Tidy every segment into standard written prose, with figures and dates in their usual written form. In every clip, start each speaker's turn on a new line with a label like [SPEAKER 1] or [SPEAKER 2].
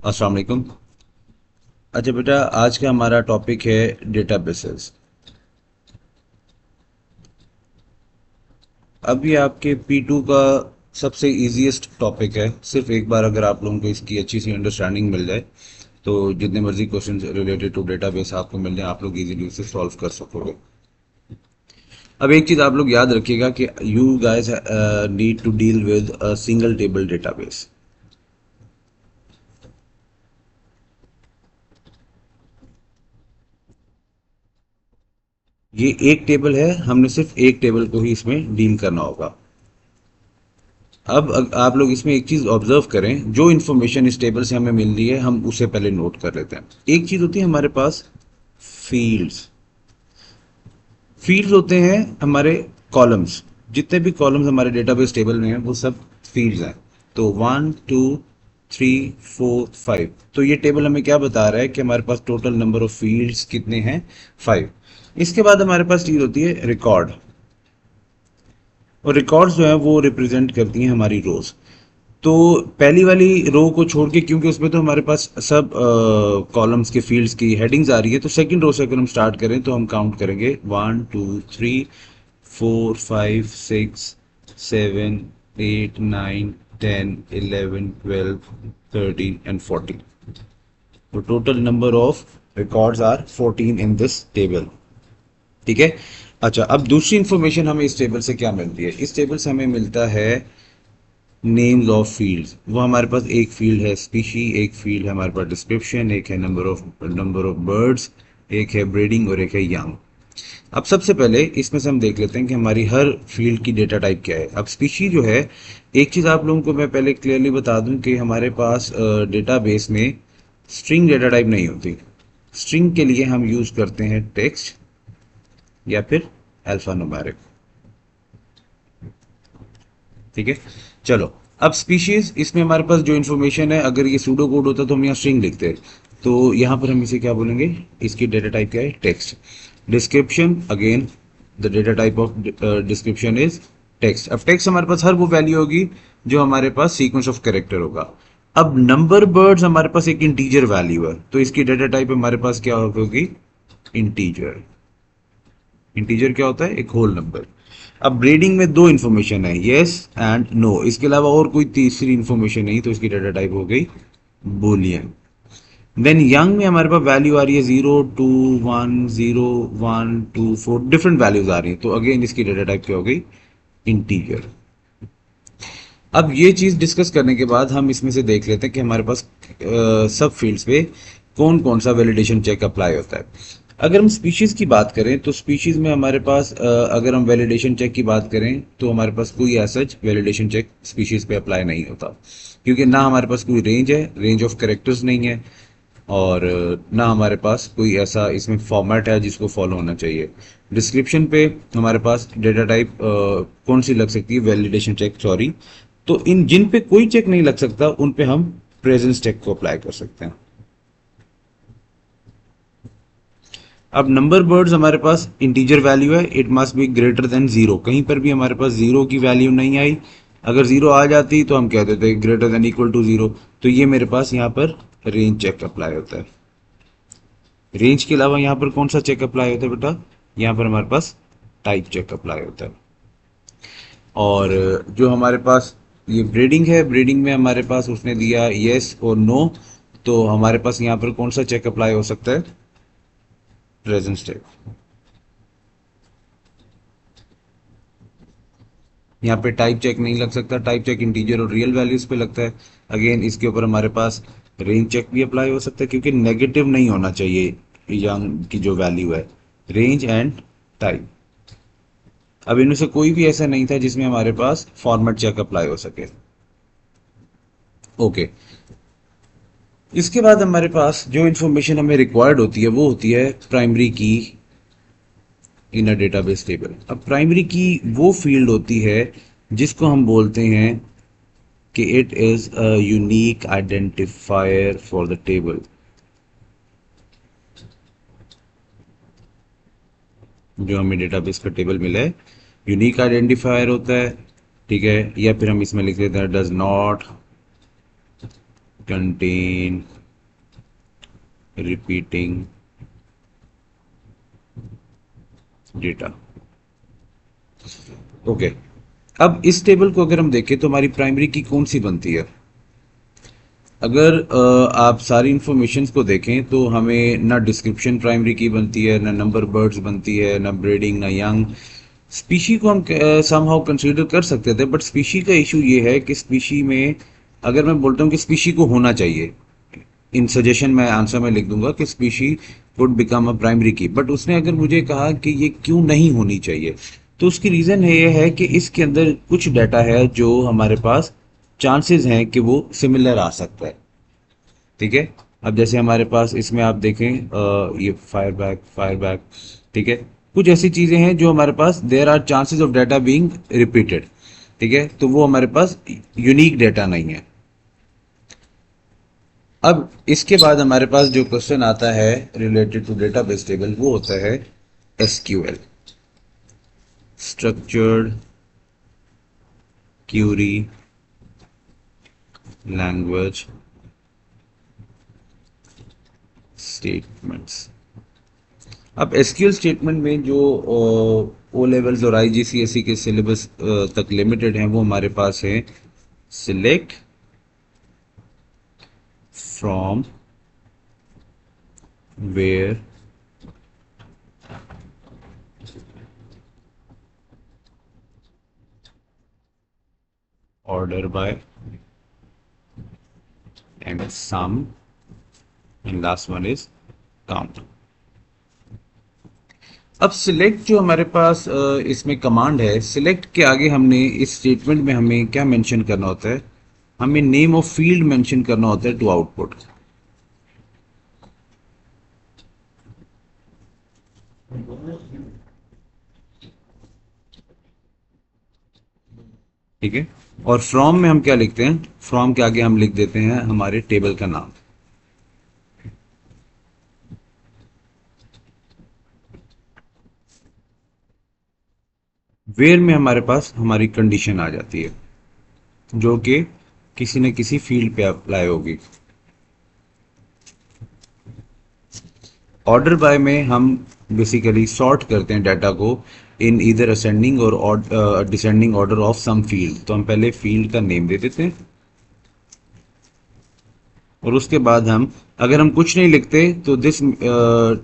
[SPEAKER 1] अस्सलाम वालेकुम। अच्छा बेटा, आज का हमारा टॉपिक है डेटाबेसेस। अब ये आपके P2 का सबसे इजीएस्ट टॉपिक है। सिर्फ एक बार अगर आप लोगों को इसकी अच्छी सी अंडरस्टैंडिंग मिल जाए तो जितने मर्जी क्वेश्चन रिलेटेड टू डेटाबेस आपको मिल जाए, आप लोग इजीली उसे सॉल्व कर सकोगे। अब एक चीज़ आप लोग याद रखिएगा कि you guys need to deal with a single table database. ये एक टेबल है, हमने सिर्फ एक टेबल को ही इसमें डील करना होगा। अब आप लोग इसमें एक चीज ऑब्जर्व करें, जो इन्फॉर्मेशन इस टेबल से हमें मिल रही है हम उसे पहले नोट कर लेते हैं। एक चीज होती है हमारे पास फील्ड्स। फील्ड्स होते हैं हमारे कॉलम्स। जितने भी कॉलम्स हमारे डेटाबेस टेबल में हैं वो सब फील्ड्स हैं। तो 1 2 3 4 5, तो ये टेबल हमें क्या बता रहा है कि हमारे पास टोटल नंबर ऑफ फील्ड्स कितने हैं, 5। इसके बाद हमारे पास चीज होती है रिकॉर्ड। और रिकॉर्ड्स जो है वो रिप्रेजेंट करती हैं हमारी रोज। तो पहली वाली रो को छोड़ के, क्योंकि उसमें तो हमारे पास सब कॉलम्स के फील्ड्स की हेडिंग्स आ रही है, तो सेकंड रो से अगर हम स्टार्ट करें तो हम काउंट करेंगे 1 2 3 4 5 6 7 8 9 10 11 12 13 and 14। तो total number of records are 14 in this table. ठीक है। अच्छा, अब दूसरी इंफॉर्मेशन हमें इस टेबल से क्या मिलती है? इस टेबल से हमें मिलता है नेम्स ऑफ फील्ड्स। वो हमारे पास एक फील्ड है स्पीशी, एक फील्ड है हमारे पास डिस्क्रिप्शन, एक है नंबर ऑफ बर्ड्स, एक है ब्रीडिंग और एक है यंग। अब सबसे पहले इसमें से हम देख लेते हैं कि हमारी हर फील्ड की डेटा टाइप क्या है। अब स्पीशी जो है, एक चीज़ आप लोगों को मैं पहले क्लियरली बता दूं कि हमारे पास डेटाबेस में स्ट्रिंग डेटा टाइप नहीं होती। स्ट्रिंग के लिए हम यूज़ करते हैं टेक्स्ट या फिर अल्फा न्यूमेरिक। ठीक है। चलो, अब स्पीशीज, इसमें हमारे पास जो इन्फॉर्मेशन है, अगर ये सूडो कोड होता तो हम यहाँ स्ट्रिंग लिखते हैं। तो यहाँ पर हम इसे क्या बोलेंगे? इसकी डेटा टाइप क्या है? Text. Description, again the data type of description is text. अब टेक्स्ट हमारे पास हर वो वैल्यू होगी जो हमारे पास सीक्वेंस ऑफ कैरेक्टर होगा। अब नंबर बर्ड्स हमारे पास एक इंटीजर वैल्यू है, तो इसकी डेटा टाइप हमारे पास क्या होगी? इंटीजर। इंटीजर क्या होता है? एक होल नंबर। अब ब्रीडिंग में दो इन्फॉर्मेशन है, यस एंड नो, इसके अलावा और कोई तीसरी इन्फॉर्मेशन नहीं, तो इसकी डाटा टाइप हो गई बुलियन। देन यंग में हमारे पास वैल्यू आ रही है 0 2 1, 0 1 2 4, डिफरेंट वैल्यूज आ रही है, तो अगेन इसकी डाटा टाइप क्या हो गई? इंटीजर। अब ये चीज डिस्कस करने के बाद हम इसमें से देख लेते हैं कि हमारे पास सब फील्ड्स पे कौन कौन सा वैलिडेशन चेक अप्लाई होता है। अगर हम स्पीशीज की बात करें तो स्पीशीज में हमारे पास अगर हम वैलिडेशन चेक की बात करें तो हमारे पास कोई ऐसा वैलिडेशन चेक स्पीशीज पे अप्लाई नहीं होता, क्योंकि ना हमारे पास कोई रेंज है, रेंज ऑफ कैरेक्टर्स नहीं है, और ना हमारे पास कोई ऐसा इसमें फॉर्मेट है जिसको फॉलो होना चाहिए। डिस्क्रिप्शन पे हमारे पास डेटा टाइप कौन सी लग सकती है? Validation check, sorry. तो इन जिन पे कोई चेक नहीं लग सकता उन पे हम प्रेजेंस चेक को अप्लाई कर सकते हैं। अब नंबर बर्ड्स हमारे पास इंटीजर वैल्यू है, it must be greater than zero. कहीं पर भी हमारे पास जीरो की वैल्यू नहीं आई। अगर जीरो आ जाती तो हम कह देते greater than equal to zero. तो ये मेरे पास यहाँ पर रेंज चेक अप्लाई होता है। रेंज के अलावा यहाँ पर कौन सा चेक अप्लाई होता है बेटा? यहाँ पर हमारे पास टाइप चेक अप्लाई होता है। और जो हमारे पास ये ब्रीडिंग है, ब्रीडिंग में हमारे पास उसने दिया यस और नो, तो हमारे पास यहाँ पर कौन सा चेक अप्लाई हो सकता है? Presence check. यहाँ पे टाइप चेक नहीं लग सकता, टाइप चेक इंटीजर और रियल वैल्यूज पे लगता है। अगेन इसके ऊपर हमारे पास रेंज चेक भी अप्लाई हो सकता है, क्योंकि नेगेटिव नहीं होना चाहिए यंग की जो वैल्यू है। रेंज एंड टाइप, अब इनमें से कोई भी ऐसा नहीं था जिसमें हमारे पास फॉर्मेट चेक अप्लाई हो सके। ओके। इसके बाद हमारे पास जो इन्फॉर्मेशन हमें रिक्वायर्ड होती है वो होती है प्राइमरी की इन अ डेटाबेस टेबल। अब प्राइमरी की वो फील्ड होती है जिसको हम बोलते हैं कि it is a unique identifier for the table. जो हमें डेटाबेस का टेबल मिला है यूनिक आइडेंटिफायर होता है। ठीक है, या फिर हम इसमें लिख देते हैं does not contain repeating data। Okay, अब इस टेबल को अगर हम देखें तो हमारी प्राइमरी की कौन सी बनती है। अगर आप सारी इंफॉर्मेशन को देखें तो हमें ना डिस्क्रिप्शन प्राइमरी की बनती है, ना नंबर बर्ड्स बनती है, ना ब्रीडिंग, ना यंग। स्पीशी को हम समहाउ कंसीडर कर सकते थे, बट स्पीशी का इशू ये है कि स्पीशी में अगर मैं बोलता हूँ कि स्पीशी को होना चाहिए, इन सजेशन में आंसर में लिख दूंगा कि species would become a primary की, बट उसने अगर मुझे कहा कि ये क्यों नहीं होनी चाहिए, तो उसकी रीज़न है ये है कि इसके अंदर कुछ डाटा है जो हमारे पास चांसेस हैं कि वो सिमिलर आ सकता है। ठीक है, अब जैसे हमारे पास इसमें आप देखें ये फायर बैक, ठीक है, कुछ ऐसी चीज़ें हैं जो हमारे पास there are chances of data being repeated. ठीक है, तो वो हमारे पास यूनिक डाटा नहीं है। अब इसके बाद हमारे पास जो क्वेश्चन आता है रिलेटेड टू डेटाबेस टेबल, वो होता है SQL, structured query language statements. अब एसक्यूएल स्टेटमेंट में जो ओ लेवल्स और आईजीसीएसई के सिलेबस तक लिमिटेड हैं, वो हमारे पास है select from where order by and sum and last one is count। अब सिलेक्ट जो हमारे पास इसमें कमांड है, सिलेक्ट के आगे हमने इस स्टेटमेंट में हमें क्या मेंशन करना होता है, हमें नेम ऑफ फील्ड मेंशन करना होता है टू आउटपुट। ठीक है, और फ्रॉम में हम क्या लिखते हैं, फ्रॉम के आगे हम लिख देते हैं हमारे टेबल का नाम। वेयर में हमारे पास हमारी कंडीशन आ जाती है जो कि किसी न किसी फील्ड पे अप्लाई होगी। ऑर्डर बाय में हम बेसिकली सॉर्ट करते हैं डाटा को इन ईदर असेंडिंग और descending order of some field. तो हम पहले फील्ड का नेम दे देते हैं और उसके बाद हम अगर हम कुछ नहीं लिखते तो दिस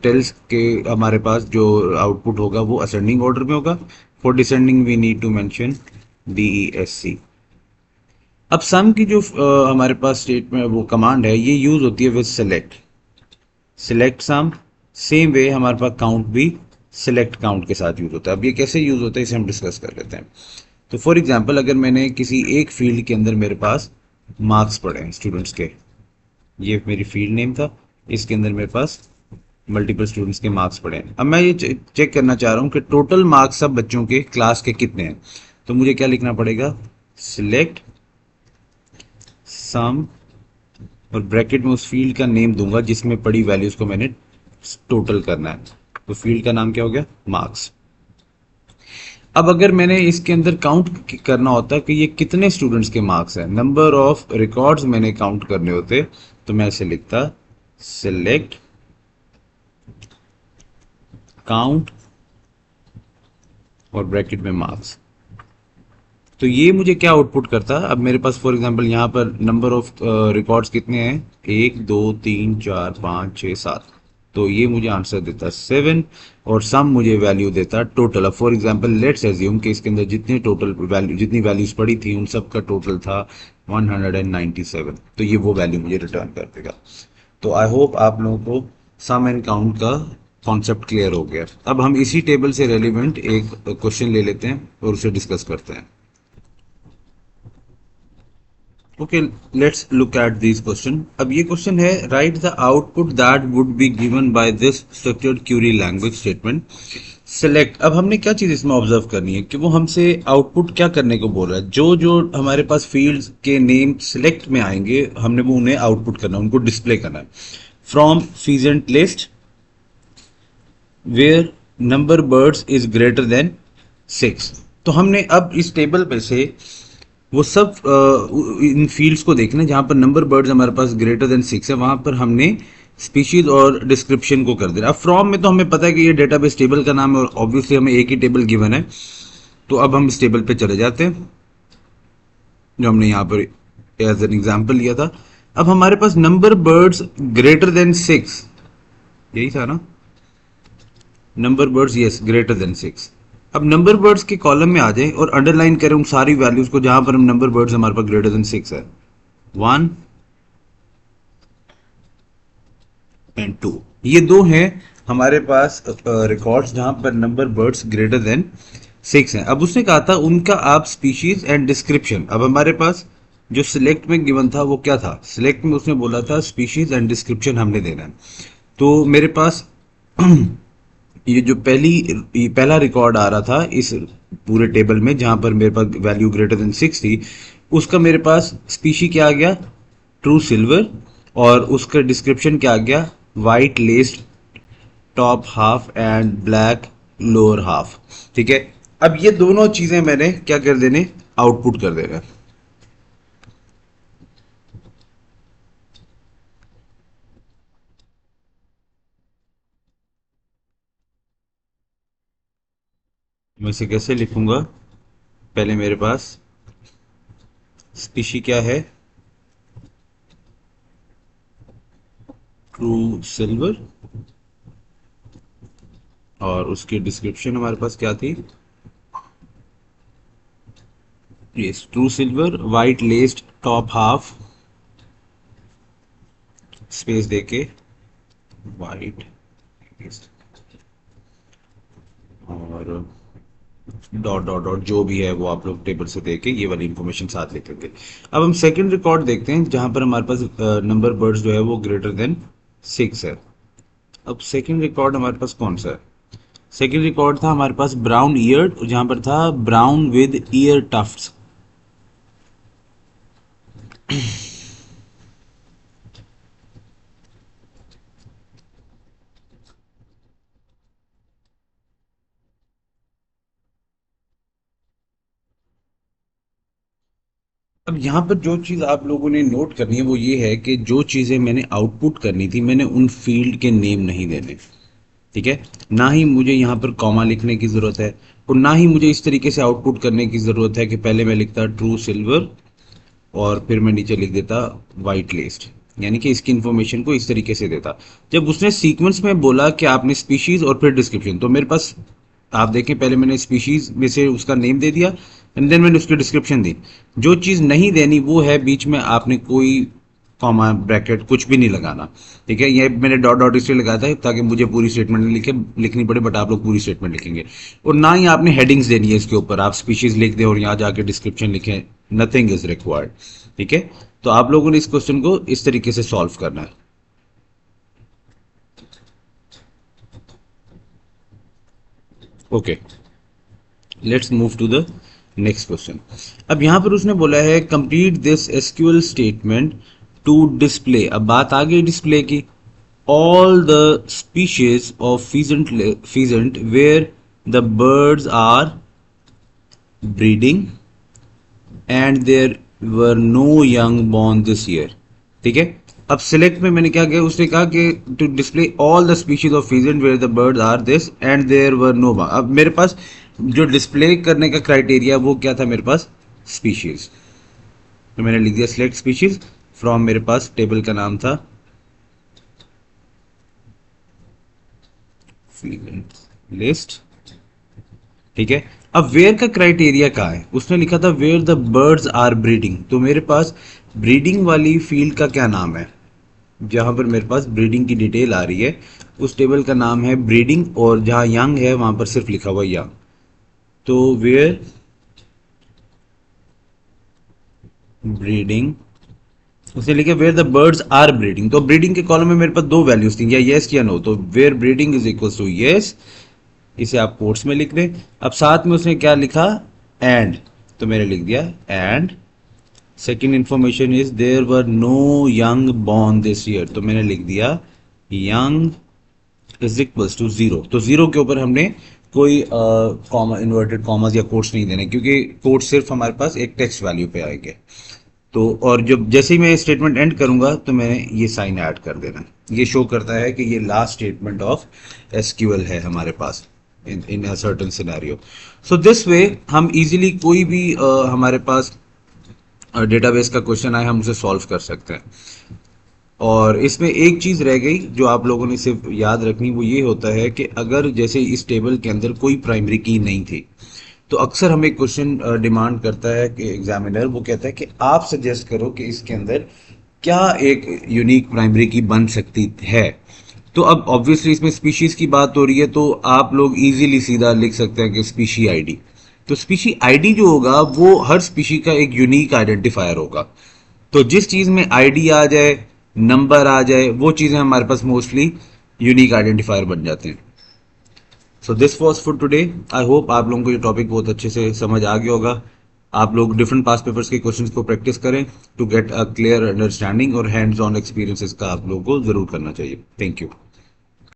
[SPEAKER 1] टेल्स के हमारे पास जो आउटपुट होगा वो असेंडिंग ऑर्डर में होगा। For descending we need to mention DESC। अब सम की जो हमारे पास स्टेट में वो कमांड है, ये यूज होती है with select, select sum. Same way हमारे पास काउंट भी सिलेक्ट काउंट के साथ यूज होता है। अब ये कैसे यूज होता है इसे हम डिस्कस कर लेते हैं। तो फॉर एग्जांपल अगर मैंने किसी एक फील्ड के अंदर मेरे पास मार्क्स पड़े हैं स्टूडेंट्स के, ये मेरी फील्ड नेम था, इसके अंदर मेरे पास मल्टीपल स्टूडेंट्स के मार्क्स पड़े हैं। अब मैं ये चेक करना चाह रहा हूँ कि टोटल मार्क्स सब बच्चों के क्लास के कितने हैं। तो मुझे क्या लिखना पड़ेगा, सिलेक्ट सम और ब्रैकेट में उस फील्ड का नेम दूंगा जिसमें पड़ी वैल्यूज को मैंने टोटल करना है। तो फील्ड का नाम क्या हो गया, मार्क्स। अब अगर मैंने इसके अंदर काउंट करना होता कि ये कितने स्टूडेंट्स के मार्क्स हैं, नंबर ऑफ रिकॉर्ड्स मैंने काउंट करने होते, तो मैं इसे लिखता सिलेक्ट काउंट और ब्रैकेट में मार्क्स। तो ये मुझे क्या आउटपुट करता, अब मेरे पास फॉर एग्जांपल यहाँ पर नंबर ऑफ रिकॉर्ड्स कितने हैं, 1 2 3 4 5 6 7, तो ये मुझे आंसर देता 7 और सम मुझे वैल्यू देता टोटल। अब फॉर एग्जांपल लेट्स एज्यूम कि इसके अंदर जितने टोटल वैल्यू जितनी वैल्यूज पड़ी थी उन सब का टोटल था 197, तो ये वो वैल्यू मुझे रिटर्न कर देगा। तो आई होप आप लोगों को सम एंड काउंट का कॉन्सेप्ट क्लियर हो गया। अब हम इसी टेबल से रेलिवेंट एक क्वेश्चन ले लेते हैं और उसे डिस्कस करते हैं। Okay, let's look at this question. अब ये क्वेश्चन है, right the output that would be given by this structured query language statement select. अब हमने क्या चीज इसमें ऑब्जर्व करनी है कि वो हमसे आउटपुट क्या करने को बोल रहा है। जो जो हमारे पास फील्ड्स के नेम सिलेक्ट में आएंगे हमने वो उन्हें आउटपुट करना है, उनको डिस्प्ले करना है। From pheasant list where number birds is greater than 6। तो हमने अब इस टेबल पे से वो सब इन फील्ड्स को देखना जहां पर नंबर बर्ड्स हमारे पास ग्रेटर देन 6 है, वहां पर हमने स्पीशीज और डिस्क्रिप्शन को कर देना। अब फ्रॉम में तो हमें पता है कि ये डेटाबेस टेबल का नाम है और ऑब्वियसली हमें एक ही टेबल गिवन है, तो अब हम इस टेबल पे चले जाते हैं जो हमने यहाँ पर एज एन एग्जाम्पल लिया था। अब हमारे पास नंबर बर्ड्स ग्रेटर देन 6, यही था ना, number birds, yes, greater than 6। अब नंबर बर्ड्स के कॉलम में आ जाए और अंडरलाइन करें उन सारी वैल्यूज को जहां पर हम नंबर बर्ड्स हमारे पास ग्रेटर देन 6 है, 1 एंड 2। ये दो हैं हमारे पास रिकॉर्ड्स जहां पर नंबर बर्ड्स ग्रेटर देन 6 हैं। अब उसने कहा था उनका आप स्पीशीज एंड डिस्क्रिप्शन, अब हमारे पास जो सिलेक्ट में गिवन था वो क्या था, सिलेक्ट में उसने बोला था स्पीशीज एंड डिस्क्रिप्शन हमने देना है। तो मेरे पास ये जो पहला रिकॉर्ड आ रहा था इस पूरे टेबल में जहां पर मेरे पास वैल्यू ग्रेटर देन 6 थी, उसका मेरे पास स्पीशी क्या आ गया, ट्रू सिल्वर, और उसका डिस्क्रिप्शन क्या आ गया, white लेस्ड top half and black lower half. ठीक है, अब ये दोनों चीजें मैंने क्या कर देने, आउटपुट कर देना। मैं इसे कैसे लिखूंगा, पहले मेरे पास स्पीशी क्या है, ट्रू सिल्वर, और उसकी डिस्क्रिप्शन हमारे पास क्या थी, yes, true silver white लेस्ड top half, space देके वाइट लेस्ड, और डॉट डॉट डॉट जो भी है वो आप लोग टेबल से देके ये वाली इंफॉर्मेशन साथ लिखेंगे। अब हम सेकंड रिकॉर्ड देखते हैं जहां पर हमारे पास नंबर बर्ड्स जो है वो ग्रेटर देन 6 है। अब सेकंड रिकॉर्ड हमारे पास कौन सा है, सेकंड रिकॉर्ड था हमारे पास ब्राउन ईयर्ड, जहां पर था ब्राउन विद ईयर टफ्ट्स। अब यहाँ पर जो चीज़ आप लोगों ने नोट करनी है वो ये है कि जो चीज़ें मैंने आउटपुट करनी थी मैंने उन फील्ड के नेम नहीं देने। ठीक है, ना ही मुझे यहाँ पर कॉमा लिखने की ज़रूरत है, और ना ही मुझे इस तरीके से आउटपुट करने की ज़रूरत है कि पहले मैं लिखता ट्रू सिल्वर और फिर मैं नीचे लिख देता वाइट लिस्ट, यानी कि इसकी इन्फॉर्मेशन को इस तरीके से देता। जब उसने सीक्वेंस में बोला कि आपने स्पीशीज और फिर डिस्क्रिप्शन, तो मेरे पास आप देखें पहले मैंने स्पीशीज में से उसका नेम दे दिया एंड देन मैंने उसकी डिस्क्रिप्शन दी। जो चीज़ नहीं देनी वो है बीच में आपने कोई कॉमा ब्रैकेट कुछ भी नहीं लगाना। ठीक है, ये मैंने डॉट डॉट इसलिए लगाया था ताकि मुझे पूरी स्टेटमेंट लिखनी पड़े, बट आप लोग पूरी स्टेटमेंट लिखेंगे। और ना ही आपने हेडिंग्स देनी है इसके ऊपर, आप स्पीशीज लिख दें और यहाँ जाके डिस्क्रिप्शन लिखें, नथिंग इज रिक्वायर्ड। ठीक है, तो आप लोगों ने इस क्वेश्चन को इस तरीके से सॉल्व करना है। Okay, let's move to the next question. अब यहां पर उसने बोला है complete this SQL statement to display, अब बात आ गई डिस्प्ले की, all the species of pheasant where the birds are breeding and there were no young born this year। ठीक है, अब सिलेक्ट में मैंने क्या किया, उसने कहा कि to display all the species of pheasant where the birds are this and there were no। अब मेरे पास जो डिस्प्ले करने का क्राइटेरिया वो क्या था, मेरे पास स्पीशीज, तो मैंने लिख दिया सिलेक्ट स्पीशीज फ्रॉम, मेरे पास टेबल का नाम था लिस्ट। ठीक है, अब वेयर का क्राइटेरिया कहाँ है, उसने लिखा था where the birds are breeding, तो मेरे पास ब्रीडिंग वाली फील्ड का क्या नाम है, जहां पर मेरे पास ब्रीडिंग की डिटेल आ रही है उस टेबल का नाम है ब्रीडिंग, और जहां यंग है वहां पर सिर्फ लिखा हुआ यंग। तो वेयर ब्रीडिंग, उसने लिखा where the birds are breeding, तो ब्रीडिंग के कॉलम में मेरे पास दो वैल्यूज थी, या यस या नो, तो where breeding is equal to yes, इसे आप कोट्स में लिख दें। अब साथ में उसने क्या लिखा, एंड, तो मैंने लिख दिया and second information is there were no young born this year, तो मैंने लिख दिया young is equals to zero. तो जीरो के ऊपर हमने कोई कॉमा, इन्वर्टेड कॉमास या कोट्स नहीं देने, क्योंकि कोट्स सिर्फ हमारे पास एक टेक्स्ट वैल्यू पे आएंगे। तो और जब जैसे ही मैं स्टेटमेंट एंड करूंगा तो मैंने ये साइन ऐड कर देना। ये शो करता है कि ये लास्ट स्टेटमेंट ऑफ एसक्यूएल है हमारे पास in a certain scenario. So this way हम इजीली कोई भी हमारे पास डेटाबेस का क्वेश्चन आए हम उसे सॉल्व कर सकते हैं। और इसमें एक चीज रह गई जो आप लोगों ने सिर्फ याद रखनी, वो ये होता है कि अगर जैसे इस टेबल के अंदर कोई प्राइमरी की नहीं थी, तो अक्सर हमें क्वेश्चन डिमांड करता है कि एग्जामिनर वो कहता है कि आप सजेस्ट करो कि इसके अंदर क्या एक यूनिक प्राइमरी की बन सकती है। तो अब ऑब्वियसली इसमें स्पीशीज की बात हो रही है, तो आप लोग इजीली सीधा लिख सकते हैं कि स्पीशी आईडी। तो स्पीशी आईडी जो होगा वो हर स्पीशी का एक यूनिक आइडेंटिफायर होगा। तो जिस चीज में आईडी आ जाए, नंबर आ जाए, वो चीजें हमारे पास मोस्टली यूनिक आइडेंटिफायर बन जाते हैं। So this was for today. I hope आप लोगों को ये टॉपिक बहुत अच्छे से समझ आ गया होगा। आप लोग डिफरेंट पास पेपर्स के क्वेश्चंस को प्रैक्टिस करें to get a clear understanding, और हैंड्स ऑन एक्सपीरियंसेस का आप लोगों को जरूर करना चाहिए। Thank you.